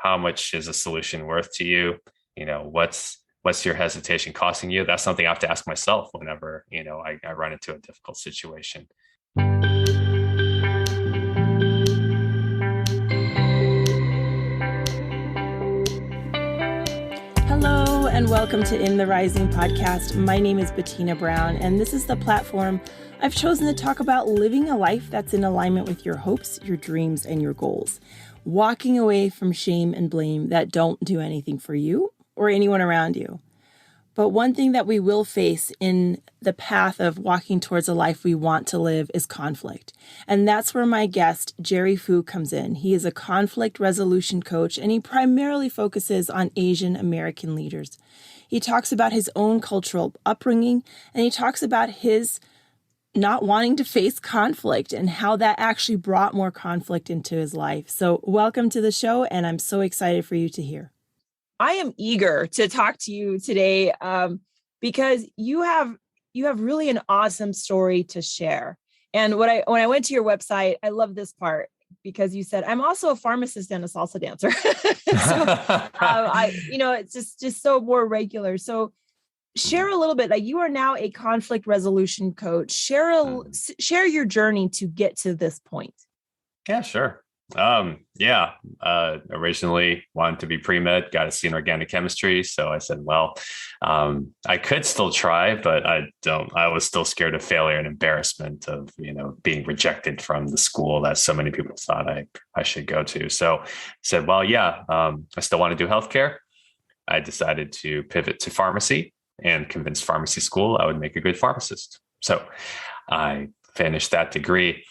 how much is a solution worth to you? What's your hesitation costing you? That's something I have to ask myself whenever, I run into a difficult situation. Hello, and welcome to In the Rising podcast. My name is Bettina Brown, and this is the platform I've chosen to talk about living a life that's in alignment with your hopes, your dreams, and your goals. Walking away from shame and blame that don't do anything for you or anyone around you. But one thing that we will face in the path of walking towards a life we want to live is conflict. And that's where my guest, Jerry Fu, comes in. He is a conflict resolution coach, and he primarily focuses on Asian American leaders. He talks about his own cultural upbringing, and he talks about his not wanting to face conflict and how that actually brought more conflict into his life. So welcome to the show, and I'm so excited for you to hear. I am eager to talk to you today because you have really an awesome story to share. And when I went to your website, I love this part because you said, I'm also a pharmacist and a salsa dancer. It's just so more regular. So share a little bit, like you are now a conflict resolution coach. Share your journey to get to this point. Yeah, sure. Originally wanted to be pre-med, got a C in organic chemistry. So I said, I could still try, but I was still scared of failure and embarrassment of, being rejected from the school that so many people thought I should go to. So I said, I still want to do healthcare. I decided to pivot to pharmacy and convinced pharmacy school I would make a good pharmacist. So I finished that degree.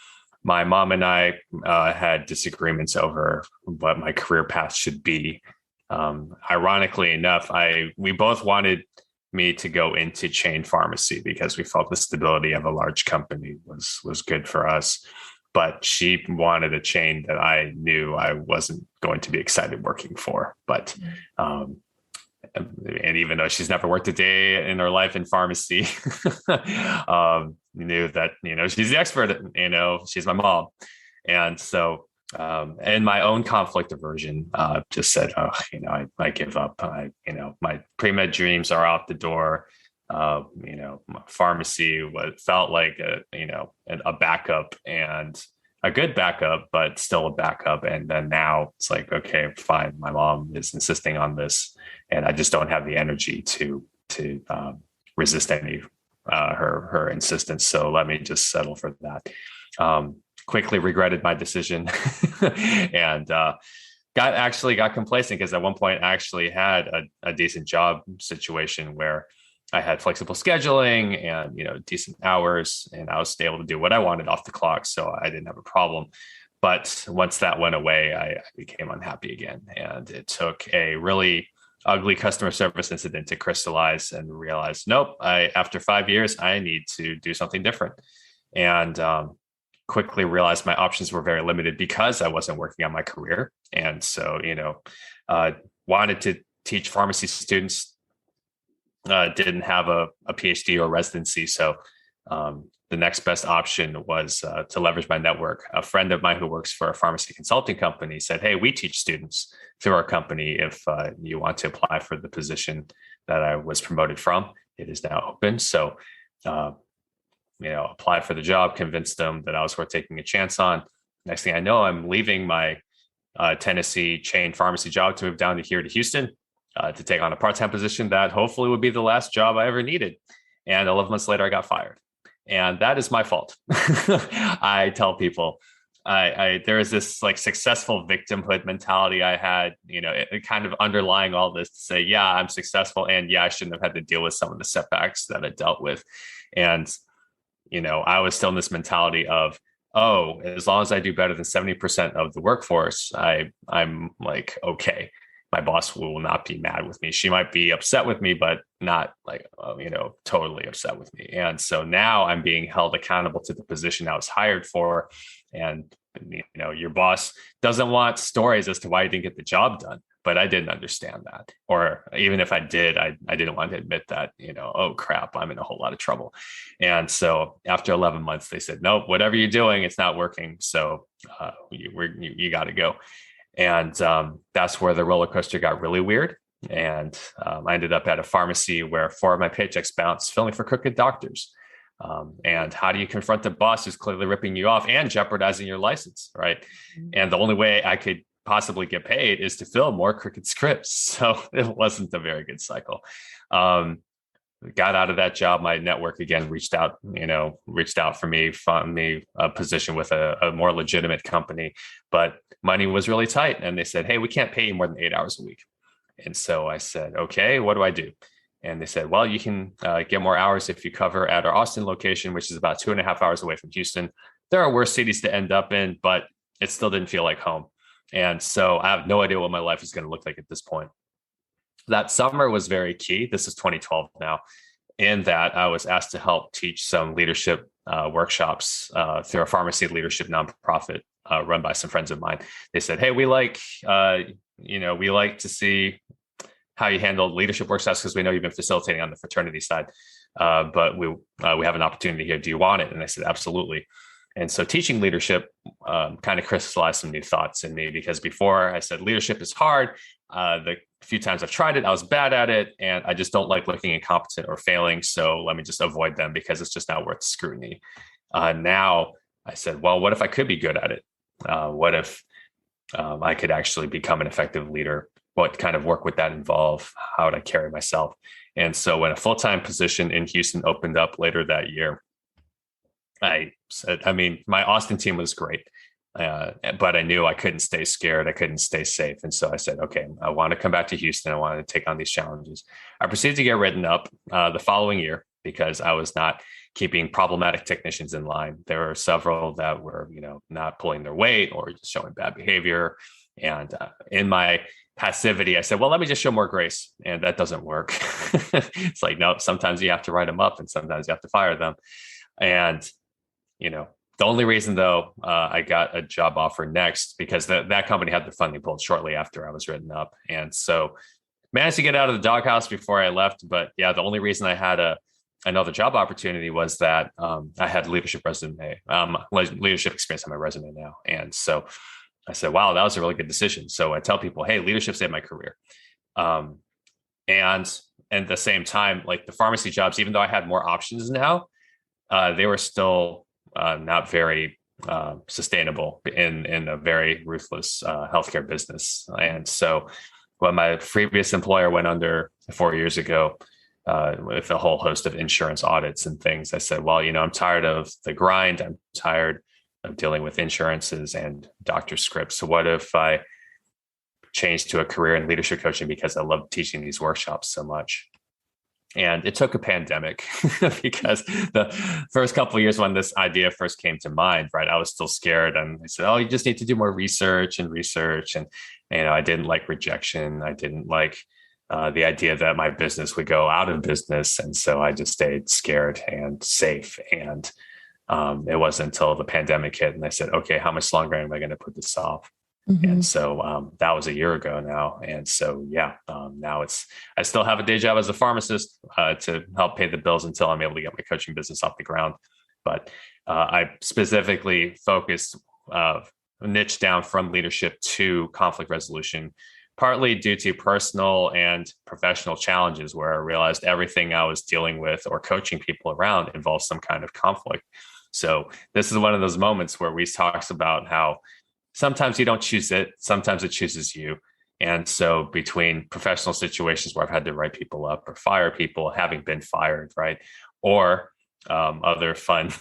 My mom and I had disagreements over what my career path should be. Ironically enough, we both wanted me to go into chain pharmacy because we felt the stability of a large company was good for us. But she wanted a chain that I knew I wasn't going to be excited working for. But and even though she's never worked a day in her life in pharmacy, knew that, she's the expert, she's my mom. And so, and my own conflict aversion, just said, I give up. My pre-med dreams are out the door. Pharmacy felt like a backup and a good backup, but still a backup. And then now it's like, okay, fine. My mom is insisting on this, and I just don't have the energy to resist any her insistence. So let me just settle for that. Quickly regretted my decision, and got complacent because at one point I actually had a decent job situation where I had flexible scheduling and, decent hours, and I was able to do what I wanted off the clock. So I didn't have a problem. But once that went away, I became unhappy again. And it took a really ugly customer service incident to crystallize and realize, nope, after 5 years, I need to do something different. And quickly realized my options were very limited because I wasn't working on my career. And so, wanted to teach pharmacy students, didn't have a PhD or residency. So the next best option was to leverage my network. A friend of mine who works for a pharmacy consulting company said, hey, we teach students through our company. If you want to apply for the position that I was promoted from, it is now open. So, apply for the job, convinced them that I was worth taking a chance on. Next thing I know, I'm leaving my Tennessee chain pharmacy job to move down to Houston. To take on a part-time position that hopefully would be the last job I ever needed. And 11 months later, I got fired. And that is my fault. I tell people, there is this like successful victimhood mentality I had, it kind of underlying all this to say, yeah, I'm successful. And yeah, I shouldn't have had to deal with some of the setbacks that I dealt with. And, I was still in this mentality of, oh, as long as I do better than 70% of the workforce, I'm like, okay. My boss will not be mad with me. She might be upset with me, but not like, totally upset with me. And so now I'm being held accountable to the position I was hired for. And, your boss doesn't want stories as to why you didn't get the job done. But I didn't understand that. Or even if I did, I didn't want to admit that, oh crap, I'm in a whole lot of trouble. And so after 11 months, they said, nope, whatever you're doing, it's not working. So you got to go. And that's where the roller coaster got really weird. And I ended up at a pharmacy where 4 of my paychecks bounced, filling for crooked doctors. And how do you confront the boss who's clearly ripping you off and jeopardizing your license, right? And the only way I could possibly get paid is to fill more crooked scripts. So it wasn't a very good cycle. Got out of that job. My network again reached out for me, found me a position with a more legitimate company, but money was really tight. And they said, hey, we can't pay you more than 8 hours a week. And so I said, okay, what do I do? And they said, well, you can get more hours if you cover at our Austin location, which is about 2.5 hours away from Houston. There are worse cities to end up in, but it still didn't feel like home. And so I have no idea what my life is going to look like at this point. That summer was very key. This is 2012 now. In that, I was asked to help teach some leadership workshops through a pharmacy leadership nonprofit run by some friends of mine. They said, hey, we like to see how you handle leadership workshops because we know you've been facilitating on the fraternity side, but we have an opportunity here. Do you want it? And I said, absolutely. And so teaching leadership kind of crystallized some new thoughts in me, because before I said leadership is hard. The few times I've tried it, I was bad at it, and I just don't like looking incompetent or failing. So let me just avoid them because it's just not worth scrutiny. Now I said, well, what if I could be good at it? What if I could actually become an effective leader? What kind of work would that involve? How would I carry myself? And so when a full-time position in Houston opened up later that year, I said, my Austin team was great, but I knew I couldn't stay scared. I couldn't stay safe. And so I said, okay, I want to come back to Houston. I want to take on these challenges. I proceeded to get written up the following year because I was not keeping problematic technicians in line. There were several that were, not pulling their weight or just showing bad behavior. And in my passivity, I said, well, let me just show more grace. And that doesn't work. It's like, no, sometimes you have to write them up and sometimes you have to fire them. And, the only reason though, I got a job offer next, because that company had the funding pulled shortly after I was written up. And so managed to get out of the doghouse before I left. But yeah, the only reason I had another job opportunity was that I had leadership experience on my resume now. And so I said, wow, that was a really good decision. So I tell people, hey, leadership saved my career. And at the same time, like the pharmacy jobs, even though I had more options now, they were still not very sustainable in a very ruthless healthcare business. And so when my previous employer went under 4 years ago, with a whole host of insurance audits and things, I said, well, I'm tired of the grind. I'm tired of dealing with insurances and doctor scripts. So what if I changed to a career in leadership coaching because I love teaching these workshops so much? And it took a pandemic because the first couple of years when this idea first came to mind, right, I was still scared. And I said, oh, you just need to do more research. And, I didn't like rejection. I didn't like the idea that my business would go out of business. And so I just stayed scared and safe. And it wasn't until the pandemic hit and I said, okay, how much longer am I going to put this off? Mm-hmm. And so that was a year ago now. And so, now I still have a day job as a pharmacist to help pay the bills until I'm able to get my coaching business off the ground. But I specifically focused, niche down from leadership to conflict resolution, partly due to personal and professional challenges where I realized everything I was dealing with or coaching people around involves some kind of conflict. So this is one of those moments where we talks about how sometimes you don't choose it, sometimes it chooses you. And so between professional situations where I've had to write people up or fire people, having been fired, right? Or other fun,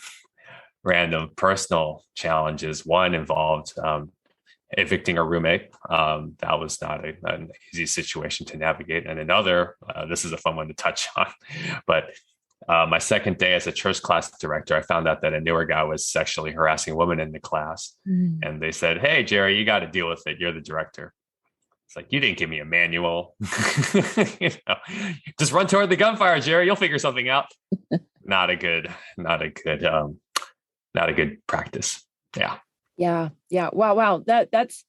random personal challenges. One involved evicting a roommate. That was not an easy situation to navigate. And another, this is a fun one to touch on, but my second day as a church class director, I found out that a newer guy was sexually harassing women in the class. Mm. And they said, hey, Jerry, you got to deal with it. You're the director. It's like, you didn't give me a manual. Just run toward the gunfire, Jerry. You'll figure something out. Not a good practice. Yeah. Yeah. Yeah. Wow. That's,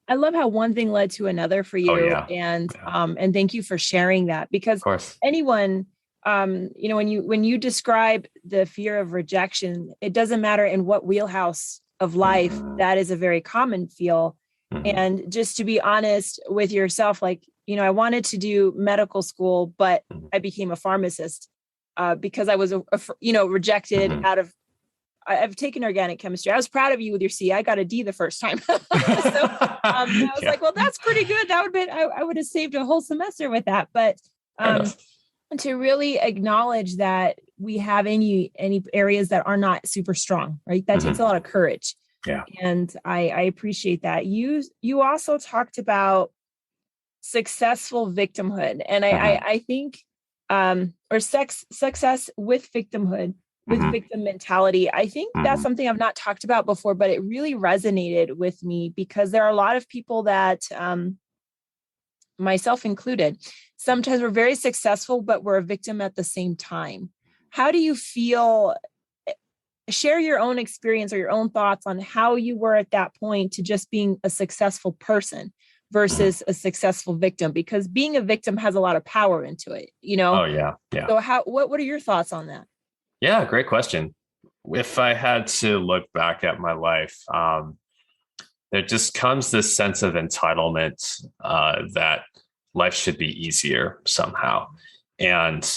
I love how one thing led to another for you. Oh, yeah. And thank you for sharing that, because anyone, when you describe the fear of rejection, it doesn't matter in what wheelhouse of life, that is a very common feel. Mm-hmm. And just to be honest with yourself, like, I wanted to do medical school, but Mm-hmm. I became a pharmacist because I was, rejected Mm-hmm. out of, I've taken organic chemistry. I was proud of you with your C. I got a D the first time. So I was like, well, that's pretty good. That would be, I would have saved a whole semester with that. But to really acknowledge that we have any areas that are not super strong, right? That takes a lot of courage. Yeah. And I appreciate that. You also talked about successful victimhood. And I think, or success with victimhood, with victim mentality. I think that's something I've not talked about before, but it really resonated with me because there are a lot of people that, myself included, sometimes we're very successful, but we're a victim at the same time. How do you feel? Share your own experience or your own thoughts on how you were at that point to just being a successful person versus a successful victim, because being a victim has a lot of power into it, Oh yeah. Yeah. So what are your thoughts on that? Yeah. Great question. If I had to look back at my life, there just comes this sense of entitlement that life should be easier somehow. And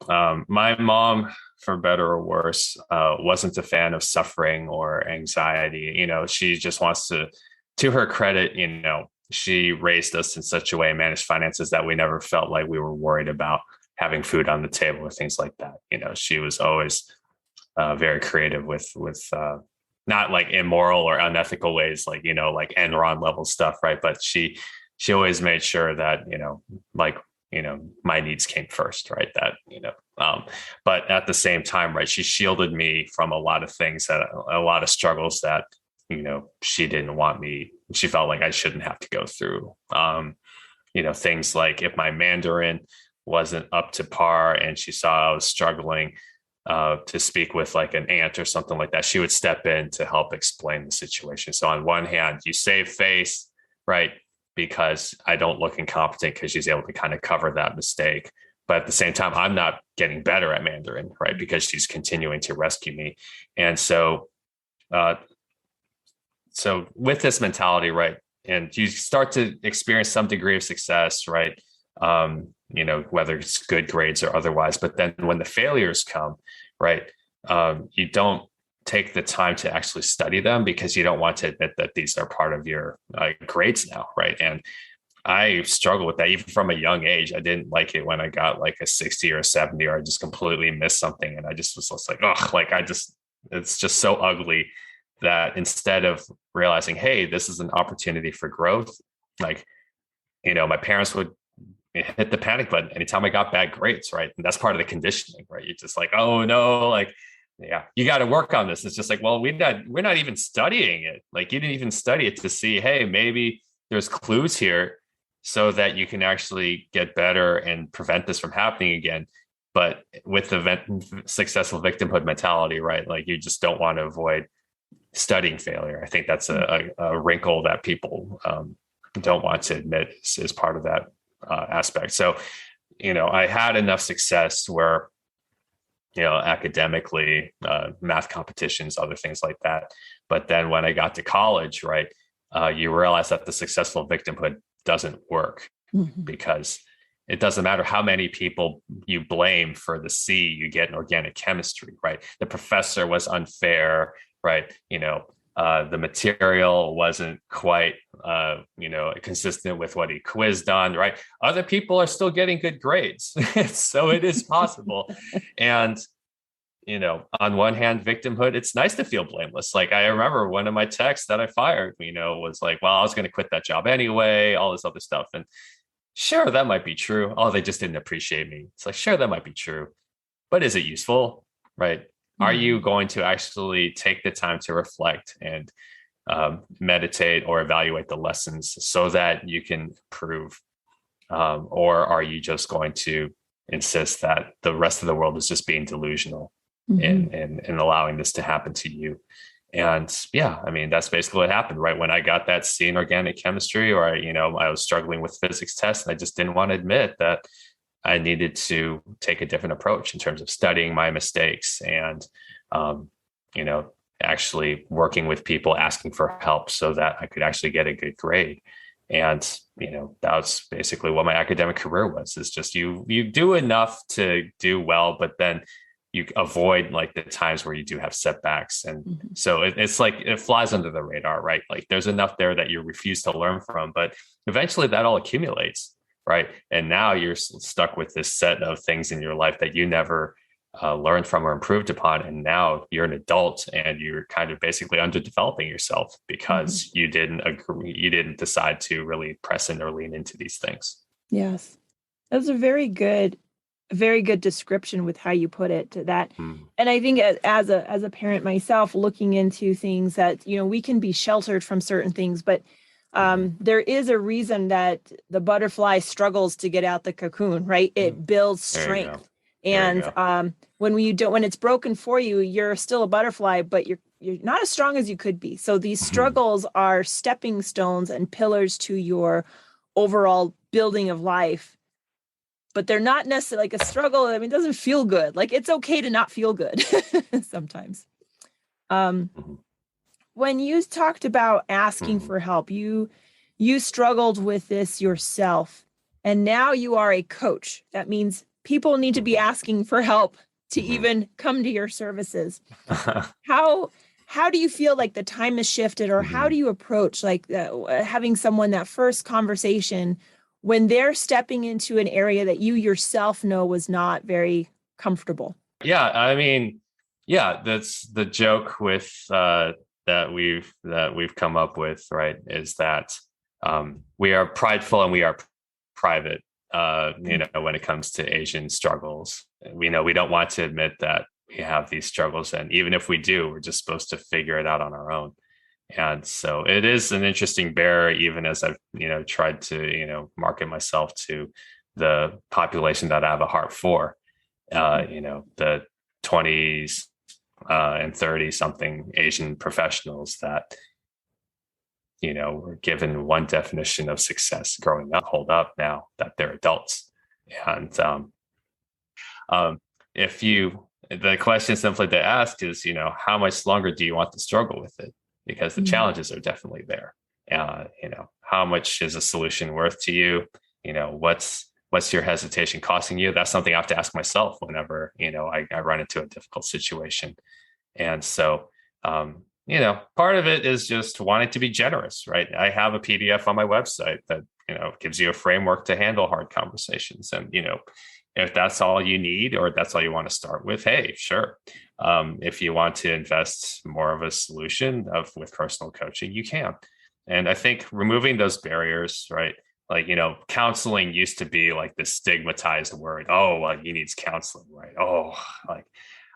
my mom, for better or worse, wasn't a fan of suffering or anxiety. She just wants to her credit, she raised us in such a way, managed finances, that we never felt like we were worried about having food on the table or things like that. She was always very creative with not like immoral or unethical ways, like, like Enron level stuff. Right. But she always made sure that, my needs came first. Right. That, but at the same time, right, she shielded me from a lot of things, that a lot of struggles that, she didn't want me. She felt like I shouldn't have to go through, things like if my Mandarin wasn't up to par and she saw I was struggling to speak with like an aunt or something like that, she would step in to help explain the situation. So on one hand, you save face, right? Because I don't look incompetent, because she's able to kind of cover that mistake. But at the same time, I'm not getting better at Mandarin, right? Because she's continuing to rescue me. And so with this mentality, right, and you start to experience some degree of success, right? Whether it's good grades or otherwise. But then when the failures come, right, you don't take the time to actually study them, because you don't want to admit that these are part of your grades now, right? And I struggle with that even from a young age. I didn't like it when I got like a 60 or a 70, or I just completely missed something. And I just was like, oh, like it's just so ugly that instead of realizing, hey, this is an opportunity for growth, like, my parents would hit the panic button anytime I got bad grades, right? And that's part of the conditioning, right? You're just like, oh no, like, yeah, you got to work on this. It's just like, well, we're not even studying it. Like, you didn't even study it to see, hey, maybe there's clues here so that you can actually get better and prevent this from happening again. But with the successful victimhood mentality, right? Like, you just don't want to avoid studying failure. I think that's a wrinkle that people don't want to admit is part of that aspect. So, I had enough success where, academically, math competitions, other things like that. But then when I got to college, right, you realize that the successful victimhood doesn't work, because it doesn't matter how many people you blame for the C you get in organic chemistry, right? The professor was unfair, right? The material wasn't quite, consistent with what he quizzed on, right? Other people are still getting good grades. So it is possible. And, on one hand, victimhood, it's nice to feel blameless. Like, I remember one of my techs that I fired, was like, well, I was going to quit that job anyway, all this other stuff. And sure, that might be true. Oh, they just didn't appreciate me. It's like, sure, that might be true. But is it useful, right? Are you going to actually take the time to reflect and meditate or evaluate the lessons so that you can improve? Or are you just going to insist that the rest of the world is just being delusional and allowing this to happen to you? And yeah, I mean, that's basically what happened, right? When I got that C in organic chemistry, or I was struggling with physics tests, and I just didn't want to admit that I needed to take a different approach in terms of studying my mistakes and, actually working with people, asking for help so that I could actually get a good grade. And, that was basically what my academic career was, is just you do enough to do well, but then you avoid like the times where you do have setbacks. And so it's like, it flies under the radar, right? Like there's enough there that you refuse to learn from, but eventually that all accumulates, right? And now you're stuck with this set of things in your life that you never learned from or improved upon. And now you're an adult and you're kind of basically underdeveloping yourself because you didn't decide to really press in or lean into these things. Yes. That's a very good description with how you put it to that. And I think as a parent myself, looking into things that, we can be sheltered from certain things, but there is a reason that the butterfly struggles to get out the cocoon, right? It builds strength. And when it's broken for you, you're still a butterfly, but you're not as strong as you could be. So these struggles are stepping stones and pillars to your overall building of life. But they're not necessarily like a struggle. I mean, it doesn't feel good. Like it's okay to not feel good sometimes. When you talked about asking for help, you struggled with this yourself, and now you are a coach. That means people need to be asking for help to even come to your services. How do you feel like the time has shifted, or how do you approach like having someone that first conversation when they're stepping into an area that you yourself know was not very comfortable? Yeah, I mean, that's the joke with that we've come up with, right? Is that we are prideful and we are private. When it comes to Asian struggles, we don't want to admit that we have these struggles, and even if we do, we're just supposed to figure it out on our own. And so it is an interesting barrier, even as I've, tried to, market myself to the population that I have a heart for, the 20s and 30 something Asian professionals that, were given one definition of success growing up, hold up now that they're adults. And the question simply to ask is, how much longer do you want to struggle with it? Because the challenges are definitely there. How much is a solution worth to you? What's your hesitation costing you? That's something I have to ask myself whenever, I run into a difficult situation. And so, part of it is just wanting to be generous, right? I have a PDF on my website that, gives you a framework to handle hard conversations. And, if that's all you need, or that's all you want to start with, hey, sure. If you want to invest more of a solution with personal coaching, you can. And I think removing those barriers, right? Like, counseling used to be like this stigmatized word. Oh, well, he needs counseling, right? Oh, like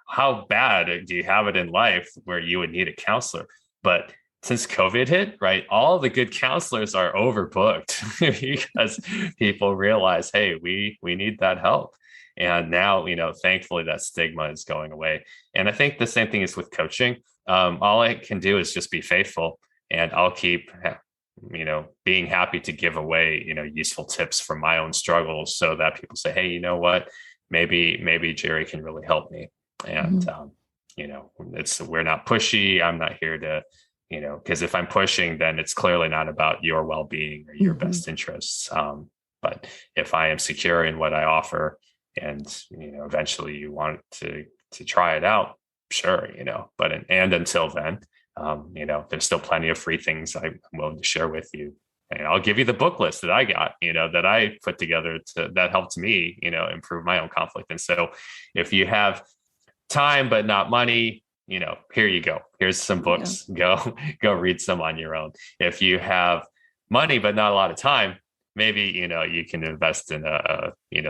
how bad do you have it in life where you would need a counselor? But since COVID hit, right, all the good counselors are overbooked because people realize, hey, we need that help. And now, thankfully that stigma is going away. And I think the same thing is with coaching. All I can do is just be faithful, and I'll keep, being happy to give away, useful tips from my own struggles so that people say, hey, you know what, maybe Jerry can really help me. And, we're not pushy. I'm not here to, because if I'm pushing, then it's clearly not about your well-being or your best interests. But if I am secure in what I offer, and, eventually you want to try it out, sure, but until then, there's still plenty of free things I'm willing to share with you. And I'll give you the book list that I got, that I put together that helped me, improve my own conflict. And so if you have time, but not money, here you go. Here's some books. Go read some on your own. If you have money, but not a lot of time, maybe, you can invest in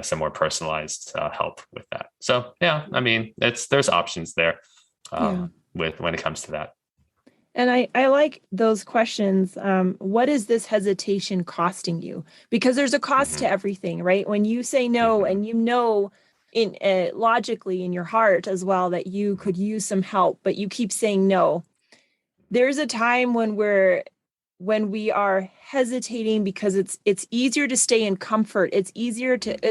some more personalized help with that. So, yeah, I mean, there's options there when it comes to that. And I like those questions. What is this hesitation costing you? Because there's a cost to everything, right? When you say no, and in logically in your heart as well that you could use some help, but you keep saying no. There's a time when we are hesitating because it's easier to stay in comfort. It's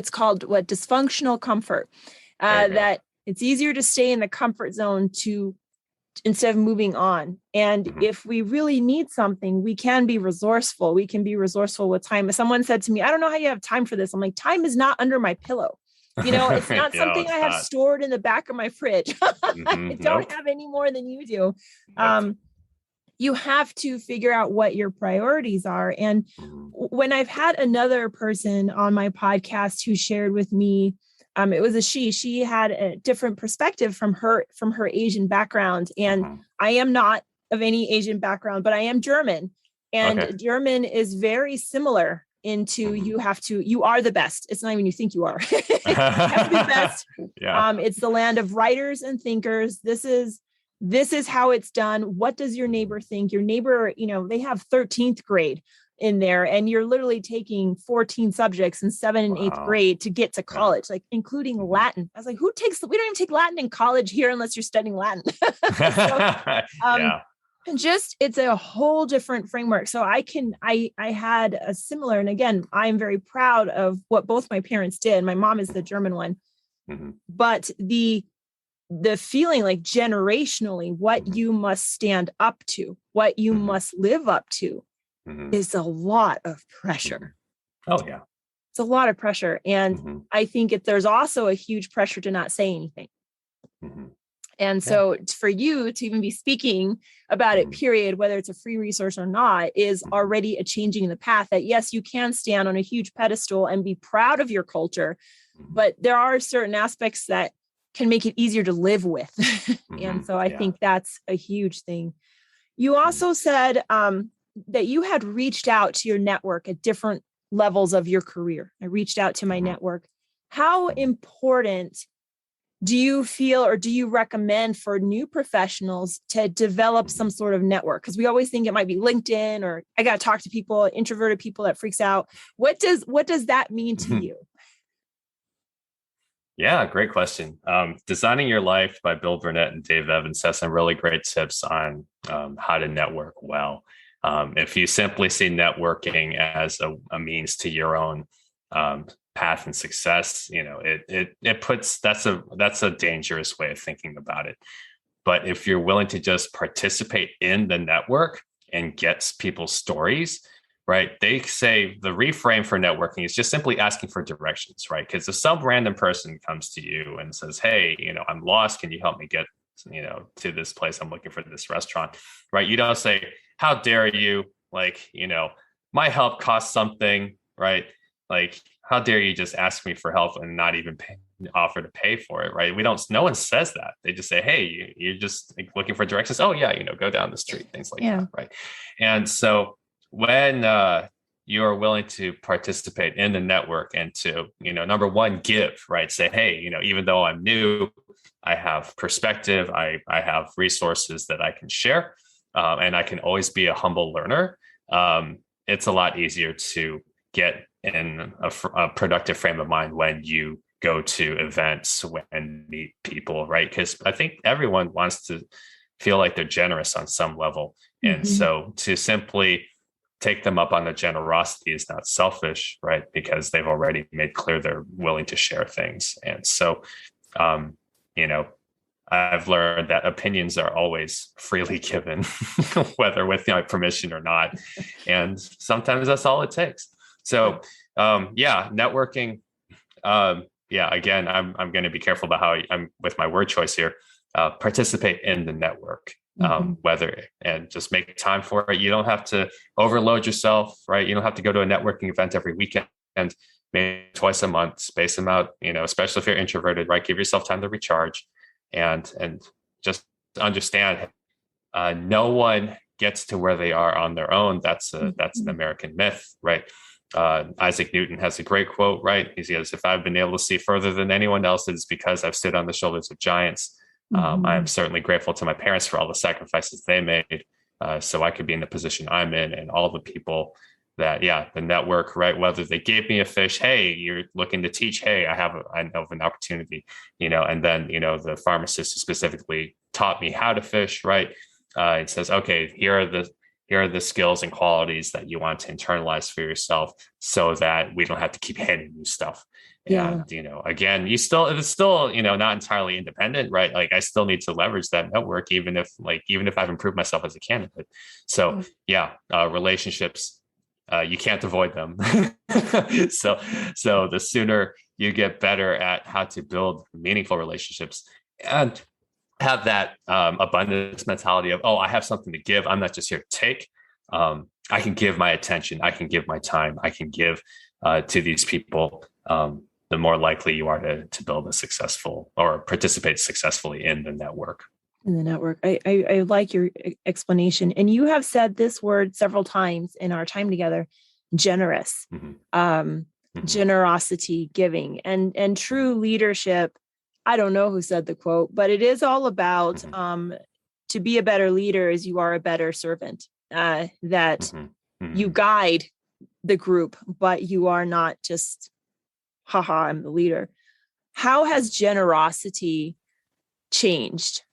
called dysfunctional comfort. That it's easier to stay in the comfort zone to instead of moving on. And Mhm. if we really need something, we can be resourceful. We can be resourceful with time. If someone said to me, I don't know how you have time for this. I'm like, time is not under my pillow. It's not Yeah, something I it's have not. stored in the back of my fridge. I don't Nope. have any more than you do. Yep. You have to figure out what your priorities are. And Mhm. when I've had another person on my podcast who shared with me, it was a she had a different perspective from her Asian background. And Mhm. I am not of any Asian background, but I am German. Okay. And German is very similar into Mhm. you are the best. It's not even you think you are. You have to be the best. Yeah. It's the land of writers and thinkers. This is how it's done. What does your neighbor think? Your neighbor, they have 13th grade in there, and you're literally taking 14 subjects in 7th and 8th Wow. grade to get to Yeah. college, like including Mhm. Latin. I was like, we don't even take Latin in college here unless you're studying Latin. So, Yeah. it's a whole different framework. So I had a similar, and again, I'm very proud of what both my parents did. My mom is the German one, Mhm. but the feeling like generationally, what Mhm. you must stand up to, what you Mhm. must live up to Mhm. is a lot of pressure. Mhm. Oh yeah. It's a lot of pressure. And Mhm. I think there's also a huge pressure to not say anything. Mhm. And Yeah. so for you to even be speaking about it, Mhm. period, whether it's a free resource or not, is Mhm. already a changing in the path that, yes, you can stand on a huge pedestal and be proud of your culture, Mhm. but there are certain aspects that can make it easier to live with. And Mhm. so I Yeah. think that's a huge thing. You Mhm. also said that you had reached out to your network at different levels of your career. I reached out to my Mhm. network. How Mhm. important do you feel, or do you recommend for new professionals to develop Mhm. some sort of network? Because we always think it might be LinkedIn, or I got to talk to people, introverted people that freaks out. What does that mean to Mhm. you? Yeah, great question. Designing Your Life by Bill Burnett and Dave Evans has some really great tips on how to network well. If you simply see networking as a means to your own um, path and success, it puts that's a dangerous way of thinking about it. But if you're willing to just participate in the network and get people's stories, right? They say the reframe for networking is just simply asking for directions, right? Because if some random person comes to you and says, hey, I'm lost, can you help me get, to this place? I'm looking for this restaurant, right? You don't say, how dare you? Like, my help costs something, right? Like, how dare you just ask me for help and not even offer to pay for it, right? No one says that. They just say, hey, you're just like, looking for directions. Oh yeah, go down the street, things like Yeah. that, right? And so when you are willing to participate in the network and to, number one, give, right? Say, hey, even though I'm new, I have perspective, I have resources that I can share, and I can always be a humble learner. It's a lot easier to get in a productive frame of mind when you go to events and meet people, right? Because I think everyone wants to feel like they're generous on some level. And Mm-hmm. so to simply take them up on the generosity is not selfish, right? Because they've already made clear they're willing to share things. And so, um, you know, I've learned that opinions are always freely given, whether with permission or not. And sometimes that's all it takes. So, yeah, networking. Yeah, again, I'm going to be careful about how I'm with my word choice here. Participate in the network, Mm-hmm. whether and just make time for it. You don't have to overload yourself, right? You don't have to go to a networking event every weekend. Maybe twice a month, space them out. Especially if you're introverted, right? Give yourself time to recharge, and just understand. No one gets to where they are on their own. That's an American myth, right? Isaac Newton has a great quote, right? He says, if I've been able to see further than anyone else, it's because I've stood on the shoulders of giants. I am certainly grateful to my parents for all the sacrifices they made, so I could be in the position I'm in, and all the people that, the network, right? Whether they gave me a fish, hey, you're looking to teach, hey, I know of an opportunity, and then, the pharmacist who specifically taught me how to fish, right? It says, okay, here are the here are the skills and qualities that you want to internalize for yourself so that we don't have to keep handing you stuff. Yeah. And, again, it's still, not entirely independent, right? Like I still need to leverage that network, even if I've improved myself as a candidate. So relationships, you can't avoid them. So the sooner you get better at how to build meaningful relationships and have that abundance mentality of, I have something to give. I'm not just here to take. I can give my attention. I can give my time. I can give to these people. The more likely you are to build a successful or participate successfully in the network. In the network. I like your explanation. And you have said this word several times in our time together, generous, generosity, giving, and true leadership. I don't know who said the quote, but it is all about to be a better leader is you are a better servant, that you guide the group, but you are not just, I'm the leader. How has generosity changed?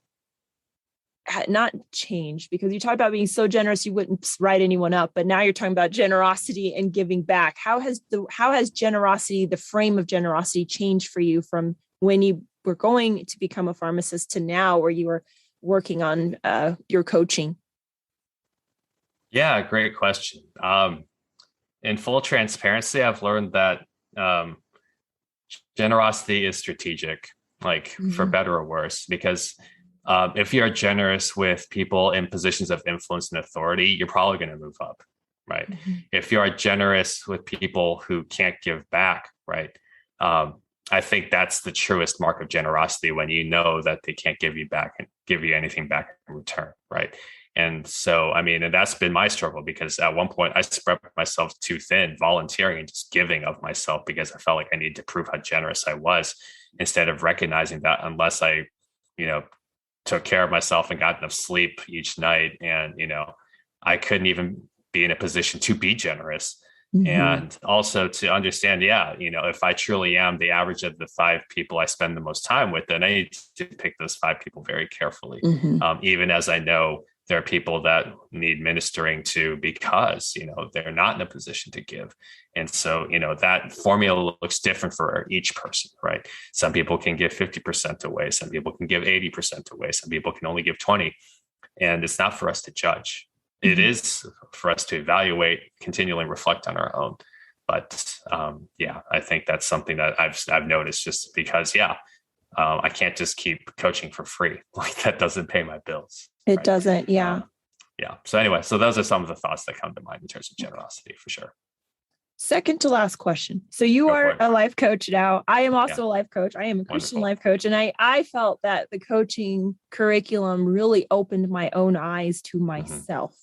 Not changed, because you talked about being so generous you wouldn't write anyone up, but now you're talking about generosity and giving back. How has generosity, the frame of generosity, changed for you from when you were going to become a pharmacist to now where you are working on your coaching? Yeah, great question. In full transparency, I've learned that generosity is strategic, for better or worse, because if you're generous with people in positions of influence and authority, you're probably going to move up, right? If you are generous with people who can't give back, right? I think that's the truest mark of generosity, when you know that they can't give you back and give you anything back in return, right? And so, and that's been my struggle, because at one point I spread myself too thin, volunteering and just giving of myself because I felt like I needed to prove how generous I was, instead of recognizing that unless I, took care of myself and got enough sleep each night, and, I couldn't even be in a position to be generous. And also to understand, if I truly am the average of the 5 people I spend the most time with, then I need to pick those 5 people very carefully. Even as I know there are people that need ministering to because, they're not in a position to give. And so, that formula looks different for each person, right? Some people can give 50% away. Some people can give 80% away. Some people can only give 20. And it's not for us to judge. It is for us to evaluate, continually reflect on our own. But I think that's something that I've noticed, just because, I can't just keep coaching for free. That doesn't pay my bills. It doesn't. Yeah. So anyway, so those are some of the thoughts that come to mind in terms of generosity, for sure. Second to last question. So you are a life coach now. I am also a life coach. I am a Christian life coach. And I felt that the coaching curriculum really opened my own eyes to myself.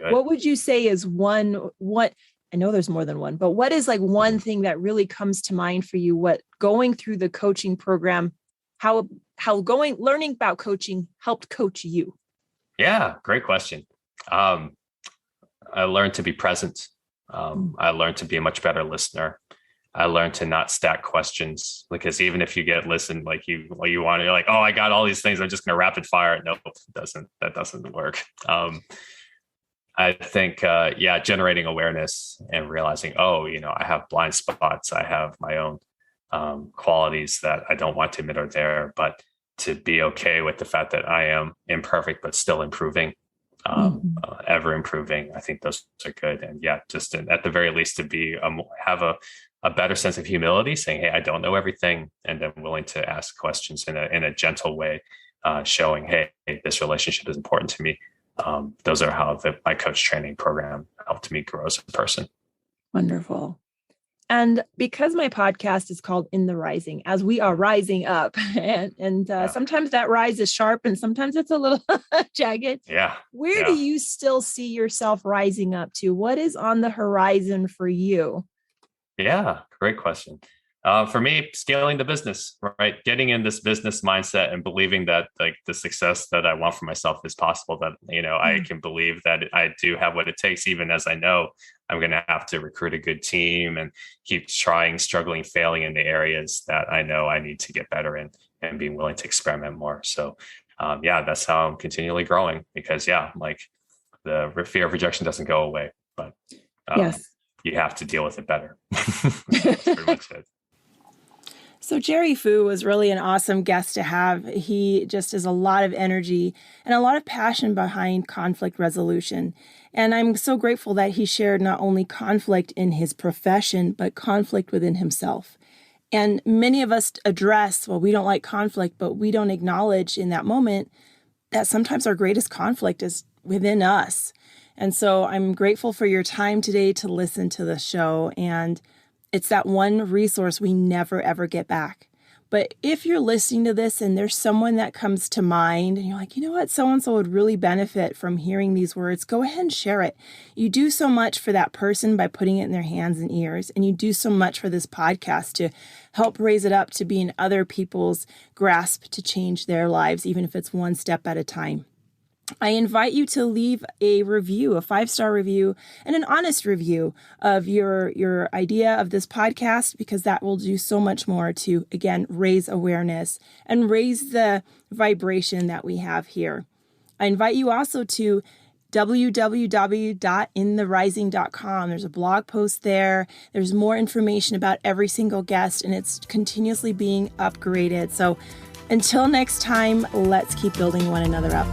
What would you say is what I know there's more than one, but what is one thing that really comes to mind for you? What going through the coaching program, how learning about coaching helped coach you? Yeah, great question. I learned to be present. I learned to be a much better listener. I learned to not stack questions, because even if you get listened, you want, you're like, oh, I got all these things, I'm just going to rapid fire it. Nope, that doesn't work. I think, generating awareness and realizing, I have blind spots. I have my own qualities that I don't want to admit are there, but to be okay with the fact that I am imperfect, but still improving, ever improving. I think those are good. And just at the very least, to be, have a better sense of humility, saying, hey, I don't know everything. And then willing to ask questions in a gentle way, showing, hey, this relationship is important to me. Those are how my coach training program helped me grow as a person. Wonderful. And because my podcast is called In the Rising, as we are rising up, and sometimes that rise is sharp and sometimes it's a little jagged. Where do you still see yourself rising up to? What is on the horizon for you? Yeah, great question. For me, scaling the business, right? Getting in this business mindset and believing that the success that I want for myself is possible, that, I can believe that I do have what it takes, even as I know I'm going to have to recruit a good team and keep trying, struggling, failing in the areas that I know I need to get better in, and being willing to experiment more. So, that's how I'm continually growing, because the fear of rejection doesn't go away, but yes, you have to deal with it better. That's pretty much it. So Jerry Fu was really an awesome guest to have. He just has a lot of energy and a lot of passion behind conflict resolution. And I'm so grateful that he shared not only conflict in his profession, but conflict within himself. And many of us address, well, we don't like conflict, but we don't acknowledge in that moment that sometimes our greatest conflict is within us. And so I'm grateful for your time today to listen to the show. And it's that one resource we never, ever get back. But if you're listening to this and there's someone that comes to mind and you're like, you know what, so-and-so would really benefit from hearing these words, go ahead and share it. You do so much for that person by putting it in their hands and ears. And you do so much for this podcast to help raise it up to be in other people's grasp to change their lives, even if it's one step at a time. I invite you to leave a review, a 5-star review, and an honest review of your idea of this podcast, because that will do so much more to, again, raise awareness and raise the vibration that we have here. I invite you also to www.intherising.com. There's a blog post there. There's more information about every single guest, and it's continuously being upgraded. So until next time, let's keep building one another up.